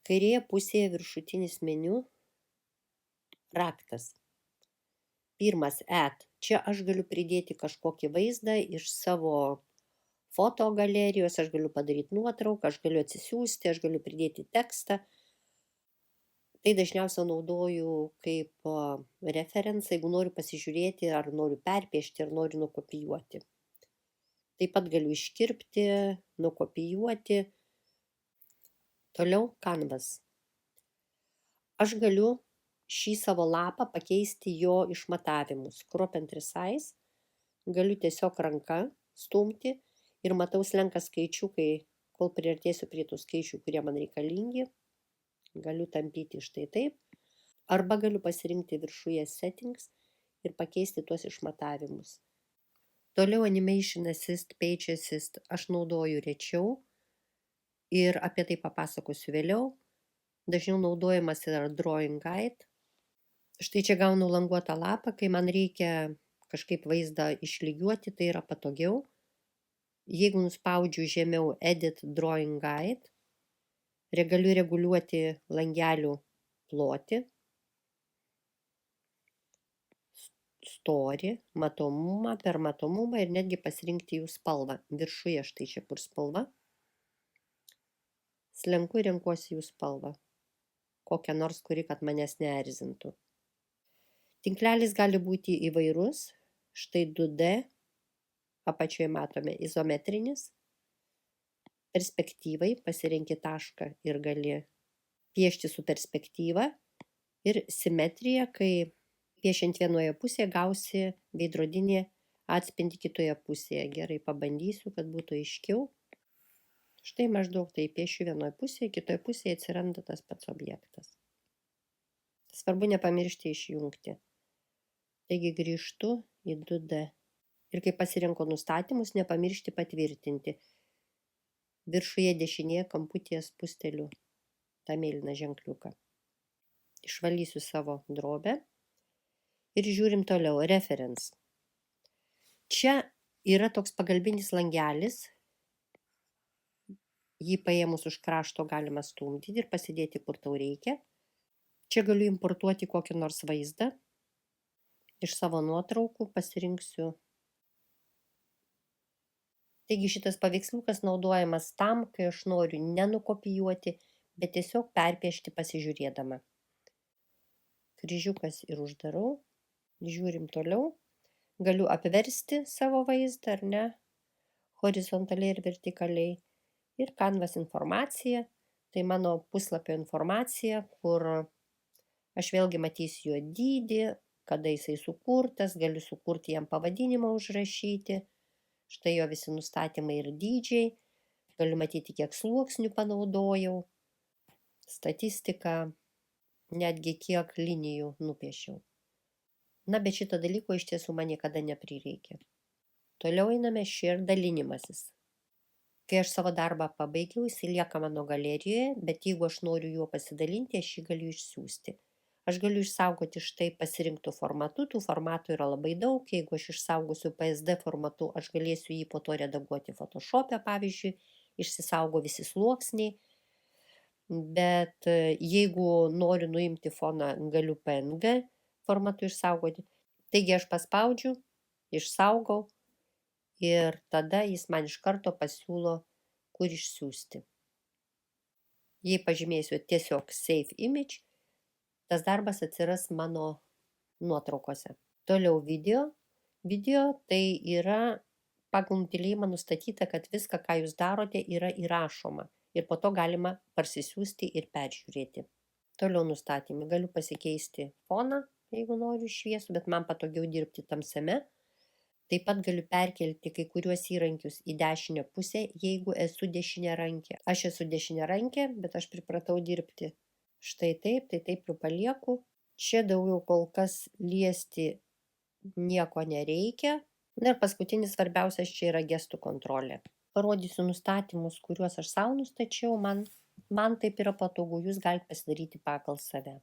Kairėje pusėje viršutinis meniu raktas. Pirmas add. Čia aš galiu pridėti kažkokį vaizdą iš savo foto galerijos, aš galiu padaryti nuotrauką, aš galiu atsisiųsti, aš galiu pridėti tekstą. Tai dažniausiai naudoju kaip referencą, jeigu noriu pasižiūrėti, ar noriu perpiešti, ar noriu nukopijuoti. Taip pat galiu iškirpti, nukopijuoti. Toliau Canvas. Aš galiu šį savo lapą pakeisti jo išmatavimus. Crop and resize. Galiu tiesiog ranka stumti ir matau slenka skaičiukai, kol priartėsiu prie tų skaičių, kurie man reikalingi. Galiu tampyti štai taip. Arba galiu pasirinkti viršuje settings ir pakeisti tuos išmatavimus. Toliau Animation Assist, Page Assist aš naudoju rečiau ir apie tai papasakosiu vėliau. Dažniau naudojamas yra Drawing Guide. Štai čia gaunu languotą lapą, kai man reikia kažkaip vaizdą išlygiuoti, tai yra patogiau. Jeigu nuspaudžiu žemiau Edit Drawing Guide, galiu reguliuoti langelių plotį, storį, matomumą, per matomumą ir netgi pasirinkti jų spalvą. Viršuje štai čia kur spalva. Slenku ir renkuosi jų spalvą. Kokią nors, kuri kad manęs neerzintų. Tinklelis gali būti įvairus. Štai 2D. Apačioje matome izometrinis. Perspektyvai pasirenki tašką ir gali piešti su perspektyva. Ir simetrija, kai piešiant vienoje pusėje gausi veidrodinį atspindį kitoje pusėje. Gerai, pabandysiu, kad būtų aiškiau. Štai maždaug tai piešiu vienoje pusėje, kitoje pusėje atsiranda tas pats objektas. Svarbu nepamiršti išjungti. Taigi grįžtu į 2D. Ir kai pasirenku nustatymus, nepamiršti patvirtinti. Viršuje dešinėje kamputyje spusteliu tą mėlyną ženkliuką. Išvalysiu savo drobę. Ir žiūrim toliau. Reference. Čia yra toks pagalbinis langelis. Jį paėmus už krašto galima stumdyti ir pasidėti, kur tau reikia. Čia galiu importuoti kokį nors vaizdą. Iš savo nuotraukų pasirinksiu. Taigi šitas paveiksliukas naudojamas tam, kai aš noriu nenukopijuoti, bet tiesiog perpiešti pasižiūrėdama. Kryžiukas ir uždarau. Žiūrim toliau. Galiu apversti savo vaizdą, ar ne? Horizontaliai ir vertikaliai. Ir Canvas informacija. Tai mano puslapio informacija, kur aš vėlgi matysiu jo dydį, kada jisai sukurtas, galiu sukurti jam pavadinimą užrašyti. Štai jo visi nustatymai ir dydžiai. Galiu matyti, kiek sluoksnių panaudojau. Statistiką, netgi kiek linijų nupiešiau. Na, bet šito dalyko iš tiesų man niekada neprireikė. Toliau einame share dalinimasis. Kai aš savo darbą pabaigiau, jis lieka mano galerijoje, bet jeigu aš noriu juo pasidalinti, aš jį galiu išsiųsti. Aš galiu išsaugoti štai pasirinktų formatų, tų formatų yra labai daug. Jeigu aš išsaugosiu PSD formatu, aš galėsiu jį po to redaguoti Photoshop'e, pavyzdžiui, išsisaugo visi sluoksniai. Bet jeigu noriu nuimti foną, galiu PNG formatu išsaugoti. Taigi aš paspaudžiu, išsaugau ir tada jis man iš karto pasiūlo, kur išsiųsti. Jei pažymėsiu tiesiog Save Image, tas darbas atsiras mano nuotraukose. Toliau video. Video tai yra pagal nutylėjimą nustatyta, kad viską, ką jūs darote, yra įrašoma. Ir po to galima parsisiųsti ir peržiūrėti. Toliau nustatymai. Galiu pasikeisti foną, jeigu noriu šviesų, bet man patogiau dirbti tamsiame. Taip pat galiu perkelti kai kuriuos įrankius į dešinę pusę, jeigu esu dešiniarankė. Aš esu dešiniarankė, bet aš pripratau dirbti štai taip, tai taip ir palieku. Čia daugiau kol kas liesti nieko nereikia. Na ir paskutinis svarbiausias čia yra gestų kontrolė. Parodysiu nustatymus, kuriuos aš savo nustačiau. Man taip yra patogu, jūs galite pasidaryti pagal save.